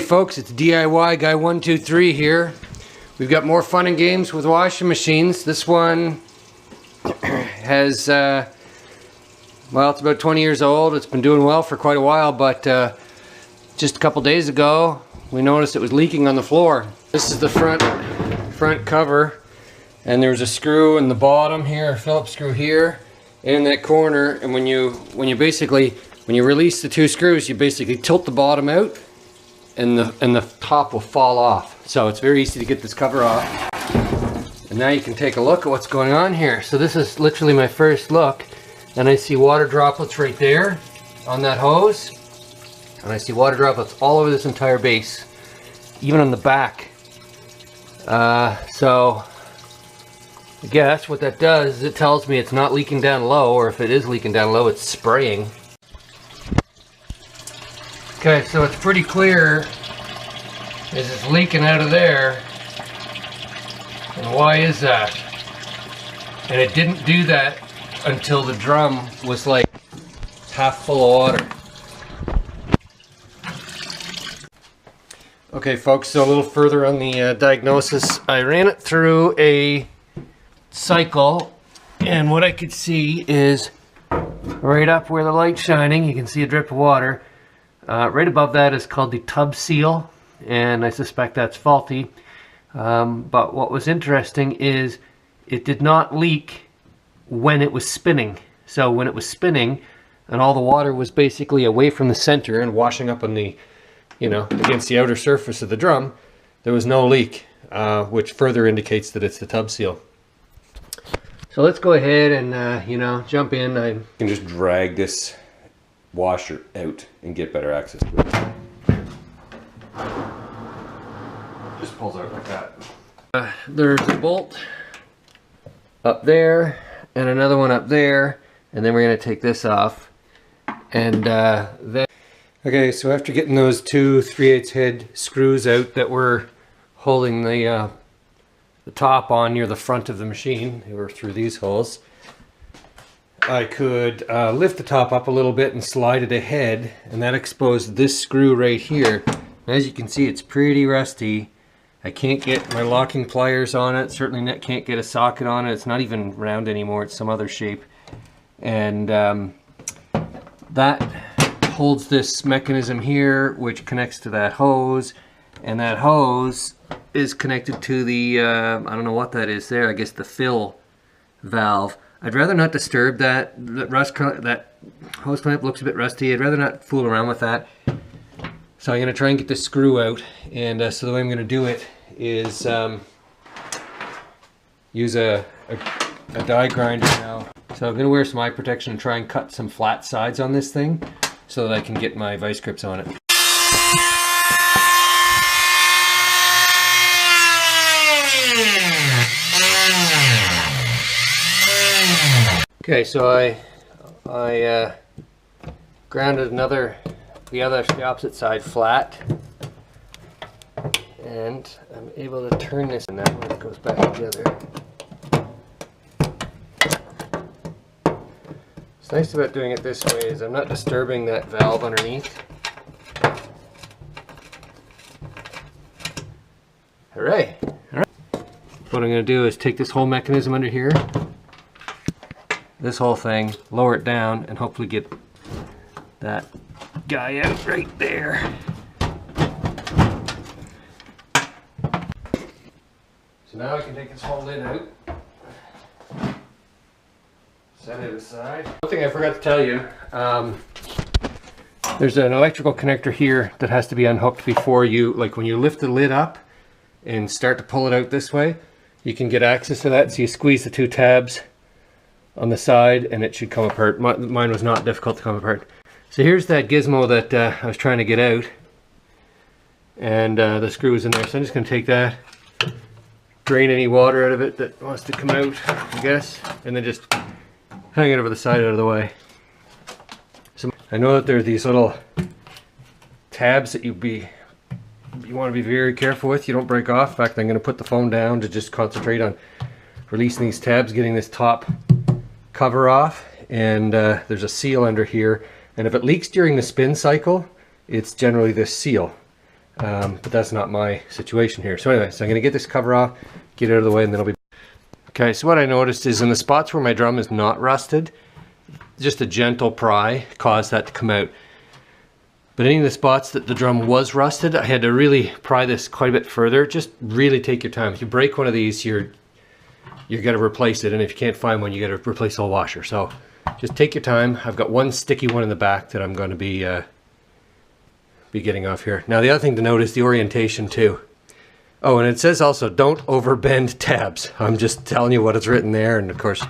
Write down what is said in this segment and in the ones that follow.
Hey folks, it's DIY Guy 123 here. We've got more fun and games with washing machines. This one has, well, it's about 20 years old. It's been doing well for quite a while, but just a couple days ago, we noticed it was leaking on the floor. This is the front cover, and there was a screw in the bottom here, a Phillips screw here, and in that corner. And when you release the two screws, you basically tilt the bottom out, and the top will fall off. So it's very easy to get this cover off. And now you can take a look at what's going on here. So this is literally my first look, and I see water droplets right there on that hose, and I see water droplets all over this entire base, even on the back. So I guess what that does is it tells me it's not leaking down low, or if it is leaking down low, it's spraying. Okay, so it's pretty clear as it's leaking out of there. And why is that? And it didn't do that until the drum was like half full of water. Okay folks, so a little further on the diagnosis. I ran it through a cycle, and what I could see is right up where the light's shining, you can see a drip of water. Right above that is called the tub seal, and I suspect that's faulty. But what was interesting is it did not leak when it was spinning. So when it was spinning and all the water was basically away from the center and washing up on the, against the outer surface of the drum, there was no leak, which further indicates that it's the tub seal. So let's go ahead and, jump in. I can just drag this washer out and get better access to it. Just pulls out like that. There's a bolt up there and another one up there, and then we're going to take this off. And then, okay, so after getting those two 3/8 head screws out that were holding the top on near the front of the machine, they were through these holes, I could lift the top up a little bit and slide it ahead, and that exposed this screw right here. As you can see, it's pretty rusty. I can't get my locking pliers on it. Certainly can't get a socket on it. It's not even round anymore. It's some other shape. And that holds this mechanism here, which connects to that hose. And that hose is connected to the, I don't know what that is there. I guess the fill valve. I'd rather not disturb that. That hose clamp looks a bit rusty. I'd rather not fool around with that. So I'm going to try and get this screw out. And so the way I'm going to do it is use a die grinder now. So I'm going to wear some eye protection and try and cut some flat sides on this thing so that I can get my vice grips on it. Okay, so I grounded the opposite side flat, and I'm able to turn this, and that one goes back together. What's nice about doing it this way is I'm not disturbing that valve underneath. Hooray! All right. What I'm going to do is take this whole mechanism under here, this whole thing, lower it down, and hopefully get that guy out right there. So now I can take this whole lid out, set it aside. One thing I forgot to tell you, there's an electrical connector here that has to be unhooked before you, like when you lift the lid up and start to pull it out this way, you can get access to that. So you squeeze the two tabs on the side and it should come apart. Mine was not difficult to come apart. So here's that gizmo that I was trying to get out, and the screw is in there. So I'm just going to take that, drain any water out of it that wants to come out, I guess, and then just hang it over the side out of the way. So I know that there are these little tabs that you want to be very careful with. You don't break off. In fact, I'm going to put the phone down to just concentrate on releasing these tabs, getting this top cover off, and there's a seal under here, and if it leaks during the spin cycle, it's generally this seal. But that's not my situation here. So anyway, so I'm going to get this cover off, get it out of the way, and then I'll be... Okay, so what I noticed is in the spots where my drum is not rusted, just a gentle pry caused that to come out. But any of the spots that the drum was rusted, I had to really pry this quite a bit further. Just really take your time. If you break one of these, you're going to replace it, and if you can't find one, you got to replace the whole washer. So just take your time. I've got one sticky one in the back that I'm going to be getting off here. Now the other thing to note is the orientation too. Oh, and it says also don't overbend tabs. I'm just telling you what it's written there, and of course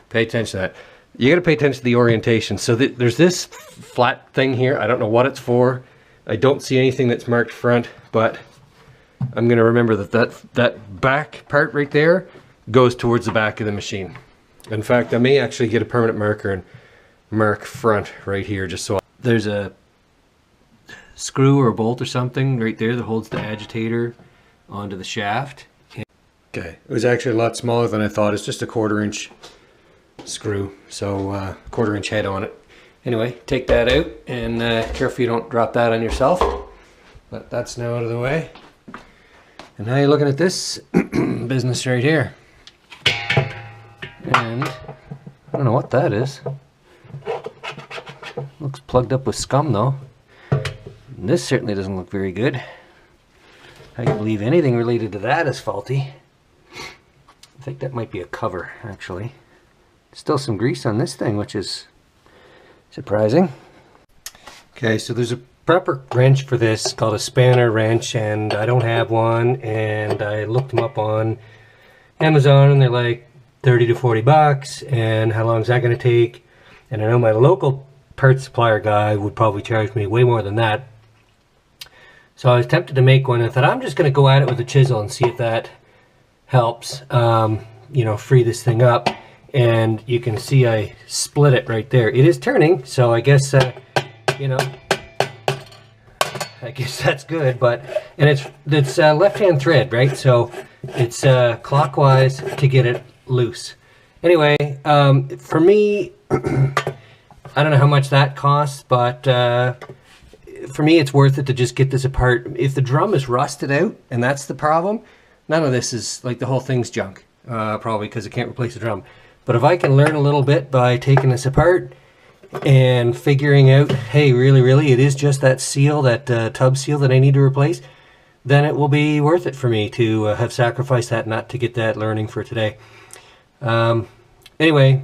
pay attention to that. You got to pay attention to the orientation. So there's this flat thing here. I don't know what it's for. I don't see anything that's marked front, but I'm going to remember that back part right there goes towards the back of the machine. In fact, I may actually get a permanent marker and mark front right here, just so there's a screw or a bolt or something right there that holds the agitator onto the shaft. Okay, it was actually a lot smaller than I thought. It's just a 1/4 inch screw, so 1/4 inch head on it. Anyway, take that out, and careful you don't drop that on yourself. But that's now out of the way. And now you're looking at this business right here. And I don't know what that is. Looks plugged up with scum though. And this certainly doesn't look very good. I can believe anything related to that is faulty. I think that might be a cover, actually. Still some grease on this thing, which is surprising. Okay, so there's a proper wrench for this called a spanner wrench, and I don't have one, and I looked them up on Amazon, and they're like 30 to 40 bucks, and how long is that going to take? And I know my local parts supplier guy would probably charge me way more than that. So I was tempted to make one. I thought I'm just going to go at it with a chisel and see if that helps, you know, free this thing up. And you can see I split it right there. It is turning, so I guess, you know, I guess that's good. But and it's left-hand thread, right? So it's clockwise to get it loose. Anyway, for me, I don't know how much that costs, but for me it's worth it to just get this apart. If the drum is rusted out and that's the problem, none of this is, like, the whole thing's junk, probably because it can't replace the drum. But if I can learn a little bit by taking this apart and figuring out, hey, really it is just that seal, that tub seal that I need to replace, then it will be worth it for me to have sacrificed that nut to get that learning for today. Anyway,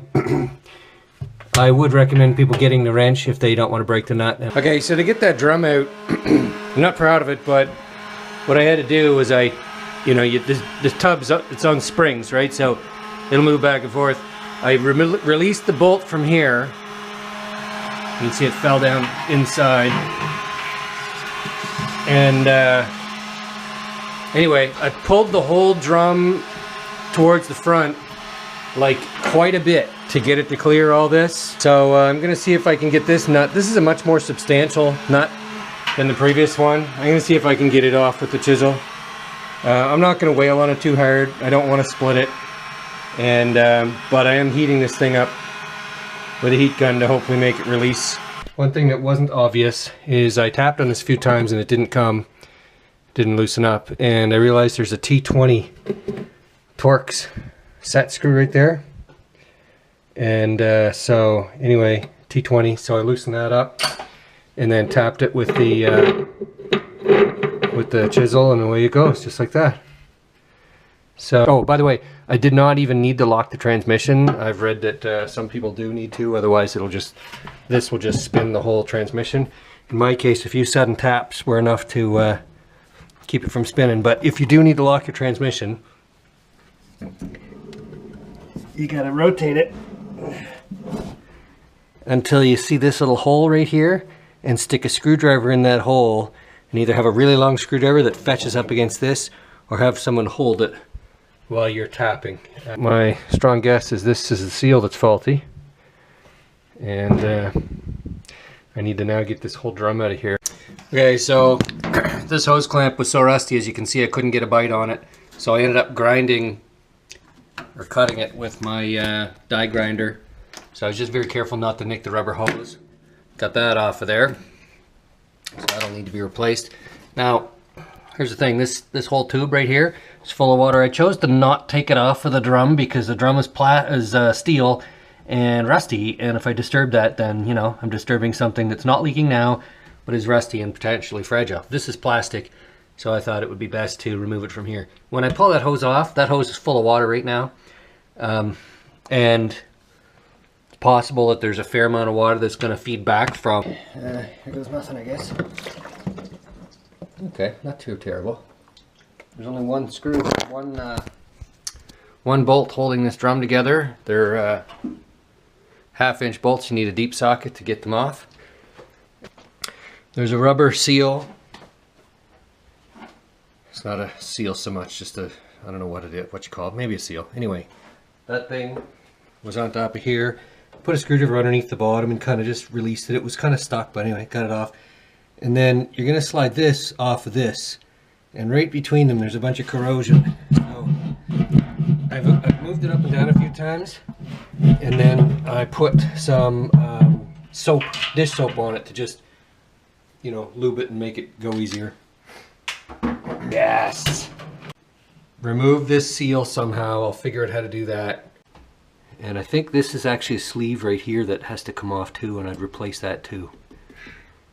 I would recommend people getting the wrench if they don't want to break the nut. Okay, so to get that drum out, I'm not proud of it, but what I had to do was you know, this tub's it's on springs, right? So it'll move back and forth. I released the bolt from here. You can see it fell down inside. And anyway, I pulled the whole drum towards the front, like, quite a bit to get it to clear all this. So I'm gonna see if I can get this nut. This is a much more substantial nut than the previous one. I'm gonna see if I can get it off with the chisel. I'm not gonna wail on it too hard. I don't want to split it. And but I am heating this thing up with a heat gun to hopefully make it release. One thing that wasn't obvious is I tapped on this a few times and it didn't loosen up, and I realized there's a T20 Torx set screw right there. And so anyway, T20, so I loosened that up and then tapped it with the chisel, and away it goes, just like that. So, oh, by the way, I did not even need to lock the transmission. I've read that some people do need to, otherwise this will just spin the whole transmission. In my case, a few sudden taps were enough to keep it from spinning. But if you do need to lock your transmission, you gotta rotate it until you see this little hole right here, and stick a screwdriver in that hole, and either have a really long screwdriver that fetches up against this, or have someone hold it while you're tapping. My strong guess is this is the seal that's faulty, and I need to now get this whole drum out of here. Okay, so this hose clamp was so rusty, as you can see, I couldn't get a bite on it, so I ended up grinding or cutting it with my die grinder. So I was just very careful not to nick the rubber hose. Got that off of there, so that'll need to be replaced. Now, here's the thing. This whole tube right here is full of water. I chose to not take it off of the drum because the drum is steel and rusty, and if I disturb that, then, you know, I'm disturbing something that's not leaking now, but is rusty and potentially fragile. This is plastic, so I thought it would be best to remove it from here. When I pull that hose off, that hose is full of water right now, and it's possible that there's a fair amount of water that's going to feed back from... here goes nothing, I guess. Okay, not too terrible. There's only one screw, one bolt holding this drum together. They're 1/2-inch bolts. You need a deep socket to get them off. There's a rubber seal. It's not a seal so much, just a, I don't know what it is, what you call it, maybe a seal. Anyway, that thing was on top of here. Put a screwdriver underneath the bottom and kind of just released it. It was kind of stuck, but anyway, got it off. And then you're going to slide this off of this. And right between them there's a bunch of corrosion. So I've moved it up and down a few times. And then I put some soap, dish soap on it to just, you know, lube it and make it go easier. Yes! Remove this seal somehow. I'll figure out how to do that. And I think this is actually a sleeve right here that has to come off too, and I'd replace that too.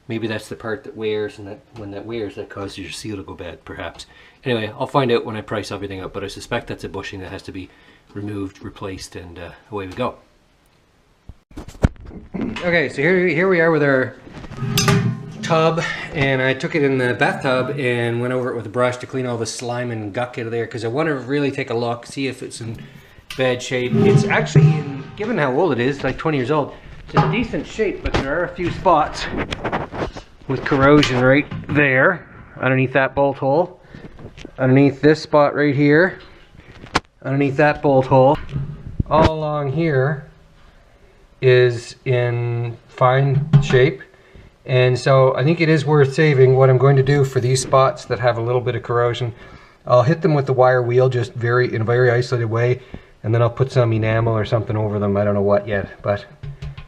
Maybe that's the part that wears, and that when that wears, that causes your seal to go bad, perhaps. Anyway, I'll find out when I price everything up, but I suspect that's a bushing that has to be removed, replaced, and away we go. Okay, so here we are with our tub, and I took it in the bathtub and went over it with a brush to clean all the slime and guck out of there, because I want to really take a look, see if it's in bad shape. It's actually, given how old it is, like 20 years old, it's in decent shape, but there are a few spots with corrosion right there, underneath that bolt hole, underneath this spot right here, underneath that bolt hole. All along here is in fine shape, and so I think it is worth saving. What I'm going to do for these spots that have a little bit of corrosion, I'll hit them with the wire wheel just in a very isolated way, and then I'll put some enamel or something over them. I don't know what yet, but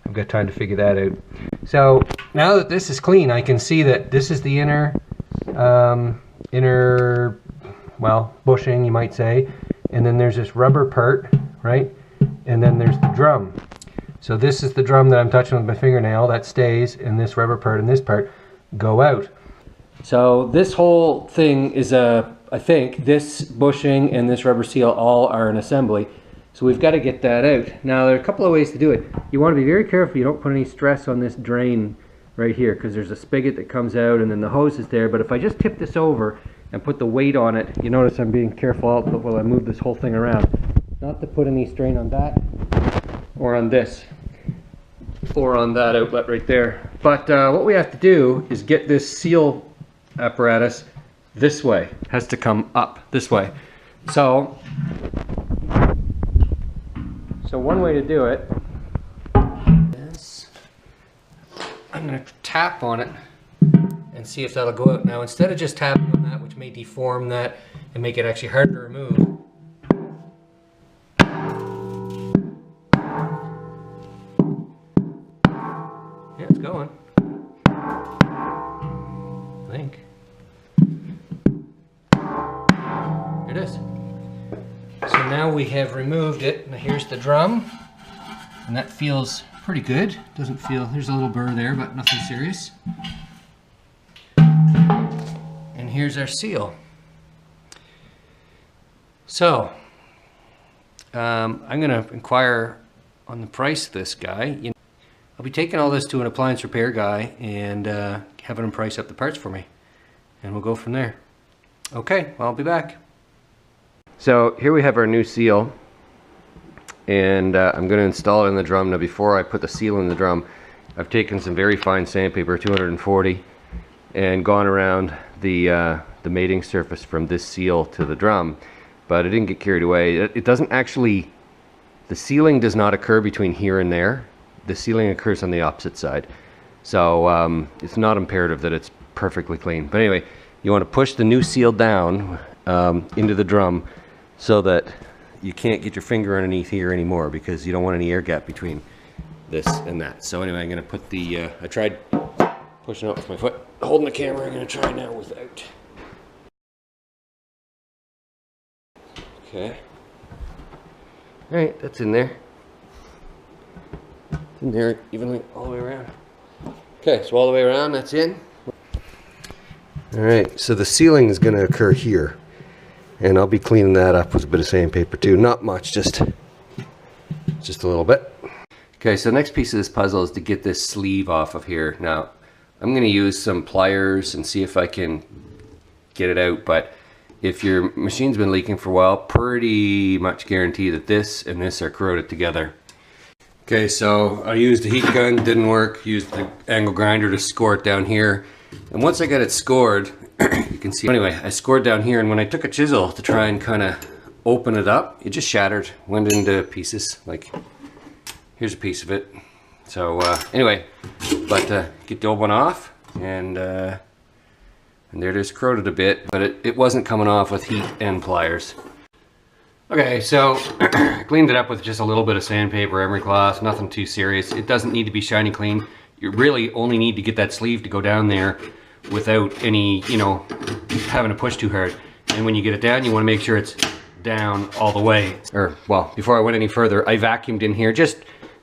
I've got time to figure that out. So now that this is clean, I can see that this is the inner, well, bushing, you might say, and then there's this rubber part, right? And then there's the drum. So this is the drum that I'm touching with my fingernail, that stays, and this rubber part and this part go out. So this whole thing is I think this bushing and this rubber seal all are an assembly. So we've got to get that out. Now there are a couple of ways to do it. You want to be very careful you don't put any stress on this drain right here, because there's a spigot that comes out and then the hose is there. But if I just tip this over and put the weight on it, you notice I'm being careful while I move this whole thing around. Not to put any strain on that or on this or on that outlet right there. But what we have to do is get this seal apparatus this way. It has to come up this way. So one way to do it is I'm going to tap on it and see if that'll go out. Now instead of just tapping on that, which may deform that and make it actually harder to remove, yeah, it's going. I think. Here it is. So now we have removed it. Now here's the drum, and that feels pretty good. Doesn't feel, there's a little burr there, but nothing serious. And here's our seal. So I'm going to inquire on the price of this guy. I'll be taking all this to an appliance repair guy and having him price up the parts for me, and we'll go from there. Okay, well, I'll be back. So here we have our new seal, and I'm going to install it in the drum. Now before I put the seal in the drum, I've taken some very fine sandpaper, 240, and gone around the mating surface from this seal to the drum, but I didn't get carried away. It doesn't actually, the sealing does not occur between here and there. The sealing occurs on the opposite side. So it's not imperative that it's perfectly clean. But anyway, you want to push the new seal down into the drum so that you can't get your finger underneath here anymore, because you don't want any air gap between this and that. So anyway, I'm going to put the, I tried pushing up with my foot, holding the camera. I'm going to try now without. Okay. All right, that's in there. It's in there evenly all the way around. Okay, so all the way around, that's in. All right, so the sealing is going to occur here, and I'll be cleaning that up with a bit of sandpaper too. Not much, just a little bit. Okay, so the next piece of this puzzle is to get this sleeve off of here. Now, I'm going to use some pliers and see if I can get it out, but if your machine's been leaking for a while, pretty much guarantee that this and this are corroded together. Okay, so I used the heat gun, didn't work. Used the angle grinder to score it down here. And once I got it scored, you can see, anyway, I scored down here, and when I took a chisel to try and kind of open it up, it just shattered, went into pieces. Like, here's a piece of it. So anyway, but get the old one off, and there it is, corroded a bit, but it wasn't coming off with heat and pliers. Okay, so I cleaned it up with just a little bit of sandpaper, emery cloth, nothing too serious. It doesn't need to be shiny clean. You really only need to get that sleeve to go down there without any, you know, having to push too hard. And when you get it down, you want to make sure it's down all the way. Or, well, before I went any further, I vacuumed in here. Just,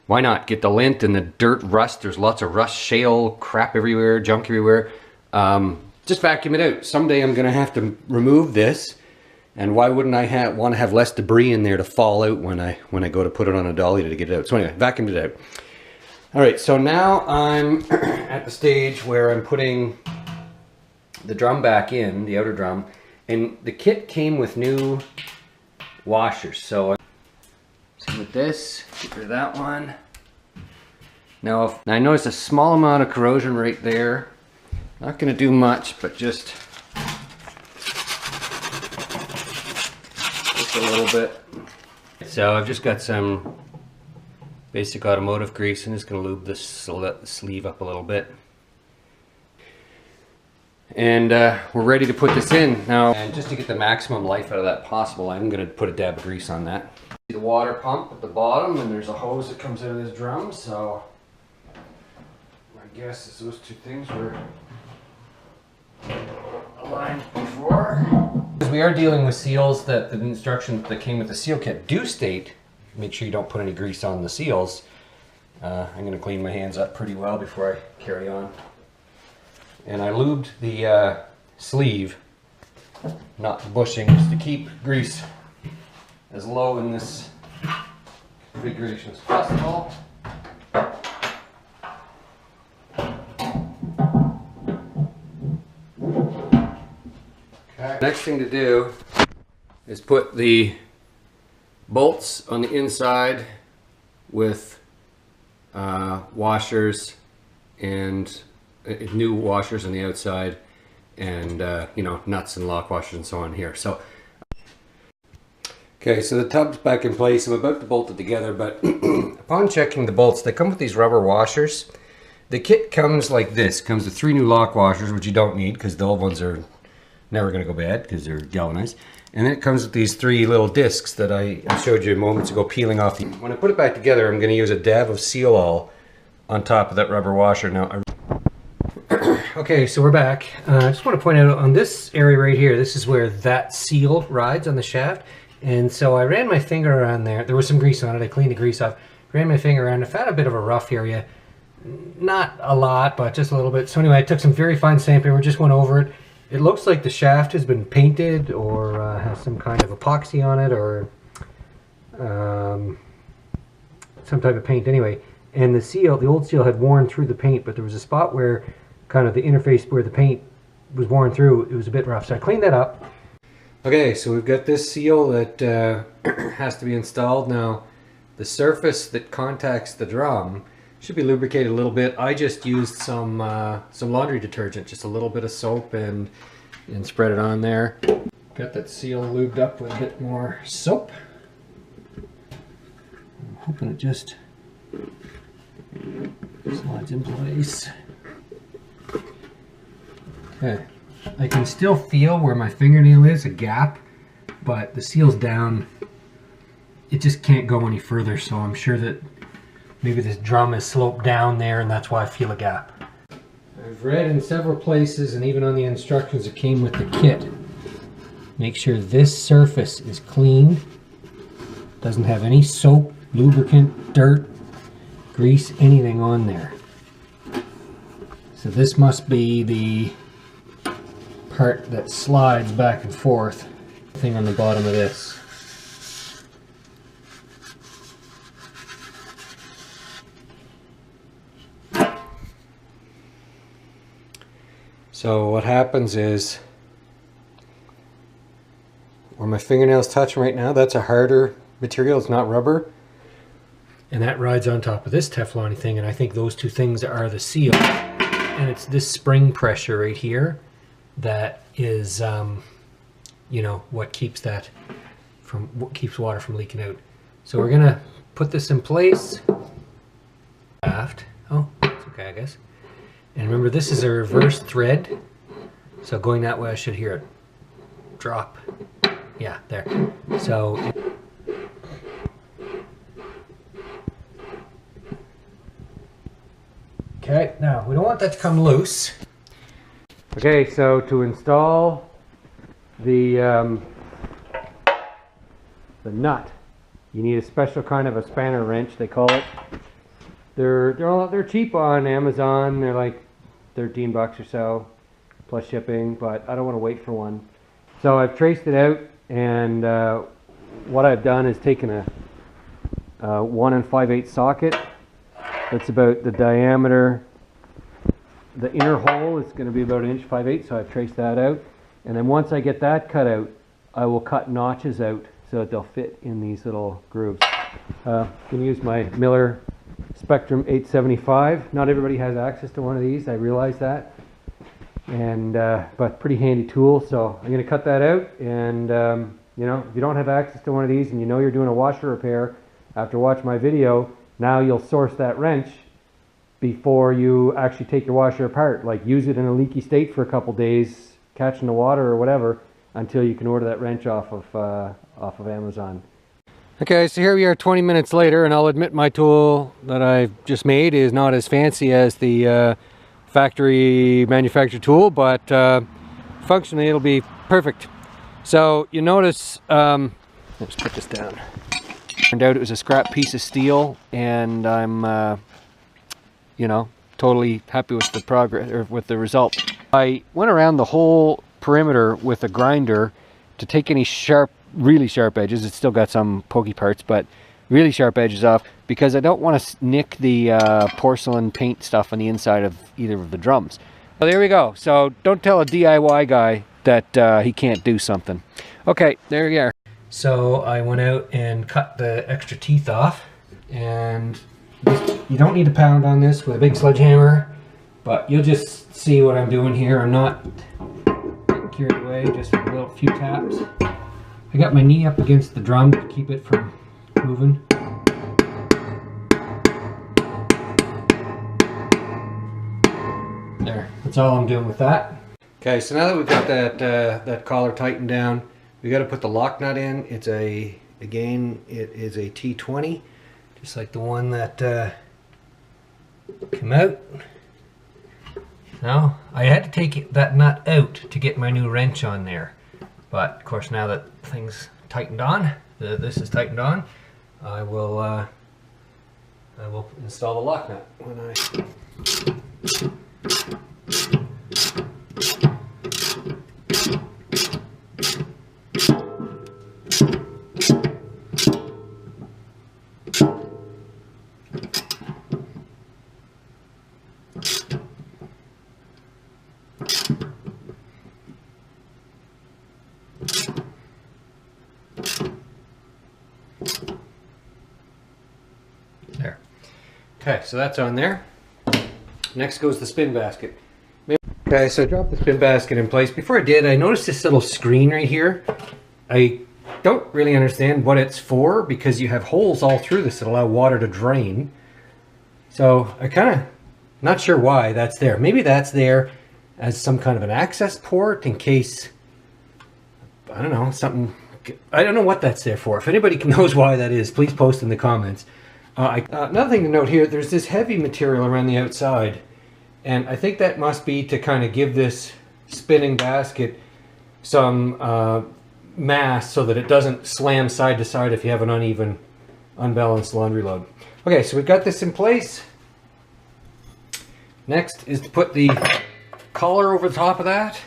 why not? Get the lint and the dirt, rust. There's lots of rust, shale, crap everywhere, junk everywhere. Just vacuum it out. Someday I'm going to have to remove this. And why wouldn't I want to have less debris in there to fall out when I go to put it on a dolly to get it out? So anyway, vacuumed it out. All right, so now I'm at the stage where I'm putting the drum back in, the outer drum, and the kit came with new washers. So with this, get rid of that one. Now I noticed a small amount of corrosion right there. Not going to do much, but just a little bit. So I've just got some basic automotive grease. I'm just going to lube this sleeve up a little bit. And we're ready to put this in. Now, and just to get the maximum life out of that possible, I'm going to put a dab of grease on that. The water pump at the bottom, and there's a hose that comes out of this drum, so my guess is those two things were aligned before. Because we are dealing with seals that the instructions that came with the seal kit do state, make sure you don't put any grease on the seals. I'm going to clean my hands up pretty well before I carry on. And I lubed the sleeve, not the bushings, to keep grease as low in this configuration as possible. Okay. Next thing to do is put the bolts on the inside with washers and new washers on the outside, and you know, nuts and lock washers and so on here. So okay, so the tub's back in place. I'm about to bolt it together, but upon checking the bolts, they come with these rubber washers. The kit comes like this. Comes with 3 new lock washers, which you don't need because the old ones are never going to go bad because they're galvanized. And then it comes with these 3 little discs that I showed you moments ago peeling off. When I put it back together, I'm going to use a dab of Seal All on top of that rubber washer. Now, okay, so we're back. I just want to point out on this area right here, this is where that seal rides on the shaft. And so I ran my finger around there. There was some grease on it. I cleaned the grease off. Ran my finger around. I found a bit of a rough area. Not a lot, but just a little bit. So anyway, I took some very fine sandpaper, just went over it. It looks like the shaft has been painted or has some kind of epoxy on it or some type of paint anyway. And the seal, the old seal had worn through the paint, but there was a spot where kind of the interface where the paint was worn through, it was a bit rough. So I cleaned that up. Okay, so we've got this seal that has to be installed. Now, the surface that contacts the drum should be lubricated a little bit. I just used some laundry detergent, just a little bit of soap and spread it on there. Got that seal lubed up with a bit more soap. I'm hoping it just slides in place. Okay, I can still feel where my fingernail is, a gap, but the seal's down. It just can't go any further, so I'm sure that maybe this drum is sloped down there and that's why I feel a gap. I've read in several places and even on the instructions that came with the kit Make sure this surface is clean, doesn't have any soap, lubricant, dirt, grease, anything on there. So this must be the part that slides back and forth. Thing on the bottom of this. So what happens is, where my fingernails touch right now, that's a harder material, it's not rubber. And that rides on top of this Teflon thing, and I think those two things are the seal. And it's this spring pressure right here that is, you know, what keeps water from leaking out. So we're gonna put this in place. Aft. Oh, that's okay, I guess. And remember, this is a reverse thread, so going that way I should hear it drop. Yeah, there. So okay, now we don't want that to come loose. Okay, so to install the nut, you need a special kind of a spanner wrench, they call it. They're cheap on Amazon. They're like 13 bucks or so plus shipping, but I don't want to wait for one. So I've traced it out, and what I've done is taken a 1 5/8 socket. That's about the diameter. The inner hole is going to be about 1 5/8, so I've traced that out. And then once I get that cut out, I will cut notches out so that they'll fit in these little grooves. I'm going to use my Miller Spectrum 875. Not everybody has access to one of these, I realize that. And but pretty handy tool, so I'm going to cut that out. And you know, if you don't have access to one of these and you know you're doing a washer repair after watching my video, now you'll source that wrench before you actually take your washer apart. Like, use it in a leaky state for a couple days, catching the water or whatever, until you can order that wrench off of Amazon. Okay, so here we are 20 minutes later, and I'll admit my tool that I've just made is not as fancy as the factory manufactured tool, but functionally it'll be perfect. So you notice, let's put this down. Turned out it was a scrap piece of steel, and I'm, you know, totally happy with the progress, or with the result. I went around the whole perimeter with a grinder to take any sharp, really sharp edges. It's still got some pokey parts, but really sharp edges off, because I don't want to nick the porcelain paint stuff on the inside of either of the drums. So there we go. So don't tell a DIY guy that he can't do something. Okay, there we are. So I went out and cut the extra teeth off, and you don't need to pound on this with a big sledgehammer, but you'll just see what I'm doing here. I'm not getting carried away, just with a few taps. I got my knee up against the drum to keep it from moving. There, that's all I'm doing with that. Okay, so now that we've got that collar tightened down, we got to put the lock nut in. It's again, it is a T20, just like the one that came out. Now, I had to take that nut out to get my new wrench on there. But of course, now that things tightened on, this is tightened on, I will install the lock nut when I. There. Okay, so that's on there. Next goes the spin basket. Okay, so I dropped the spin basket in place. Before I did, I noticed this little screen right here. I don't really understand what it's for, because you have holes all through this that allow water to drain. So I kind of not sure why that's there. Maybe that's there as some kind of an access port in case, I don't know, something. I don't know what that's there for. If anybody knows why that is, please post in the comments. Another thing to note here, there's this heavy material around the outside, and I think that must be to kind of give this spinning basket some mass so that it doesn't slam side to side if you have an uneven, unbalanced laundry load. Okay, so we've got this in place. Next is to put the collar over the top of that.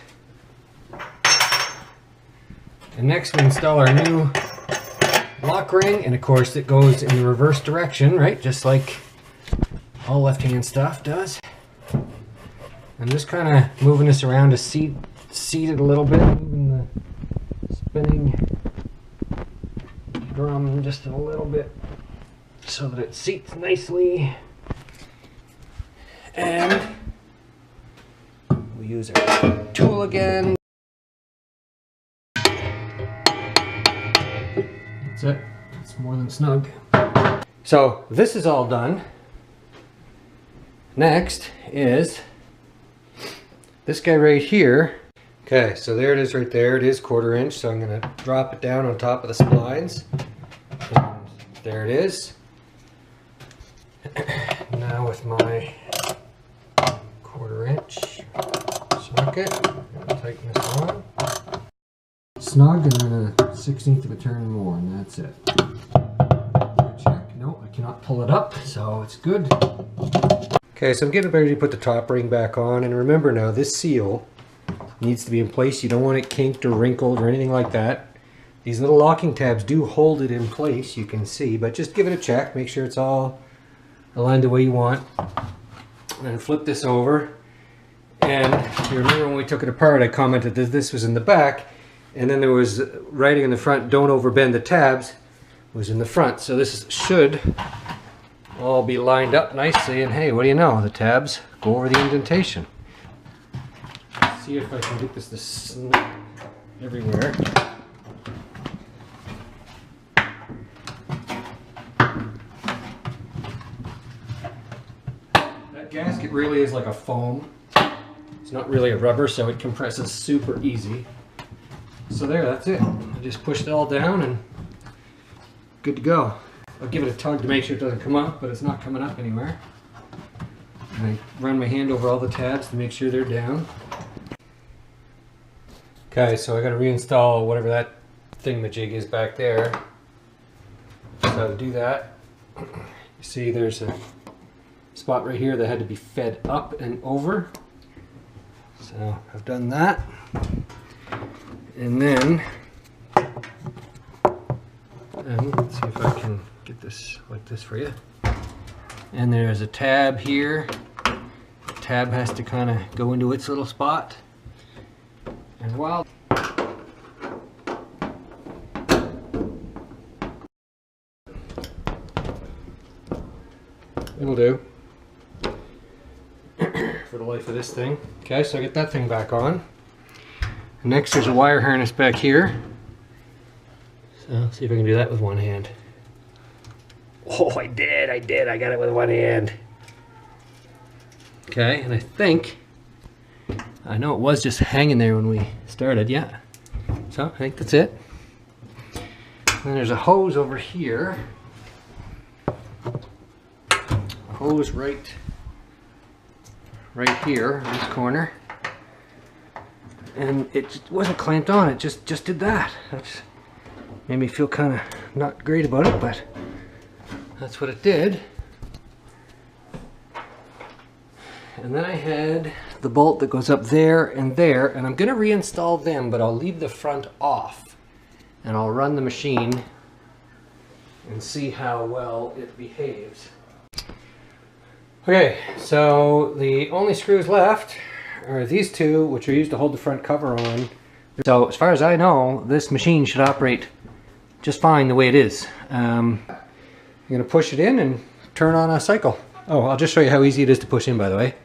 And next we install our new lock ring, and of course it goes in the reverse direction, right? Just like all left-hand stuff does. I'm just kind of moving this around to seat it a little bit, moving the spinning drum just a little bit so that it seats nicely. And we use our tool again. That's it. It's more than snug. So this is all done. Next is this guy right here. Okay, so there it is right there. It is 1/4 inch, so I'm going to drop it down on top of the splines. And there it is. Now with my 1/4 inch socket, I'm going to tighten this on. Snug, and then a 1/16 of a turn more, and that's it. Check. No, I cannot pull it up, so it's good. Okay, so I'm getting ready to put the top ring back on, and remember now, this seal needs to be in place. You don't want it kinked or wrinkled or anything like that. These little locking tabs do hold it in place, you can see, but just give it a check, make sure it's all aligned the way you want. And flip this over, and you remember when we took it apart, I commented that this was in the back, and then there was writing in the front, don't overbend the tabs, was in the front. So this should all be lined up nicely, and hey, what do you know, the tabs go over the indentation. Let's see if I can get this to snap everywhere. That gasket really is like a foam. It's not really a rubber, so it compresses super easy. So there, that's it. I just pushed it all down and good to go. I'll give it a tug to make sure it doesn't come up, but it's not coming up anywhere. And I run my hand over all the tabs to make sure they're down. Okay, so I got to reinstall whatever that thingamajig is back there. So to do that, you see there's a spot right here that had to be fed up and over. So I've done that. And then, let's see if I can get this like this for you. And there's a tab here. The tab has to kind of go into its little spot. And while it'll do for the life of this thing. Okay, so I get that thing back on. Next, there's a wire harness back here. So let's see if I can do that with one hand. Oh, I did. I got it with one hand. Okay, and I know it was just hanging there when we started, yeah. So I think that's it. And there's a hose over here. A hose right here in this corner. And it wasn't clamped on, it just did that. That's made me feel kind of not great about it, but that's what it did. And then I had the bolt that goes up there, and I'm going to reinstall them, but I'll leave the front off. And I'll run the machine and see how well it behaves. Okay, so the only screws left are these two, which are used to hold the front cover on. So as far as I know, this machine should operate just fine the way it is. I'm going to push it in and turn on a cycle. Oh, I'll just show you how easy it is to push in, by the way.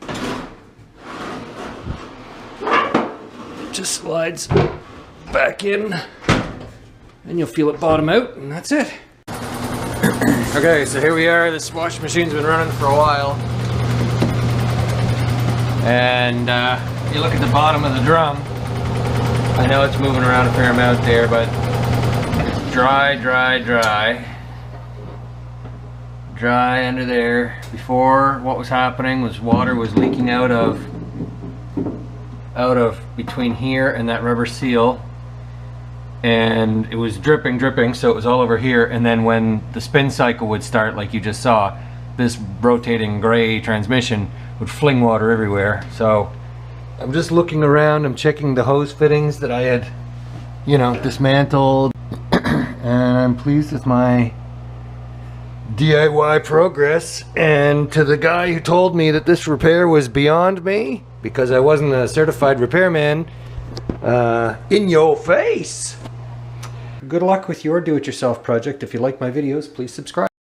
It just slides back in, and you'll feel it bottom out, and that's it. Okay, so here we are. This washing machine's been running for a while. And you look at the bottom of the drum. I know it's moving around a fair amount there, but dry, dry, dry. Dry under there. Before, what was happening was water was leaking out of between here and that rubber seal. and it was dripping, so it was all over here. And then when the spin cycle would start, like you just saw, this rotating gray transmission would fling water everywhere. So I'm just looking around, I'm checking the hose fittings that I had, you know, dismantled, and I'm pleased with my DIY progress. And to the guy who told me that this repair was beyond me because I wasn't a certified repairman, in your face. Good luck with your do-it-yourself project. If you like my videos, please subscribe.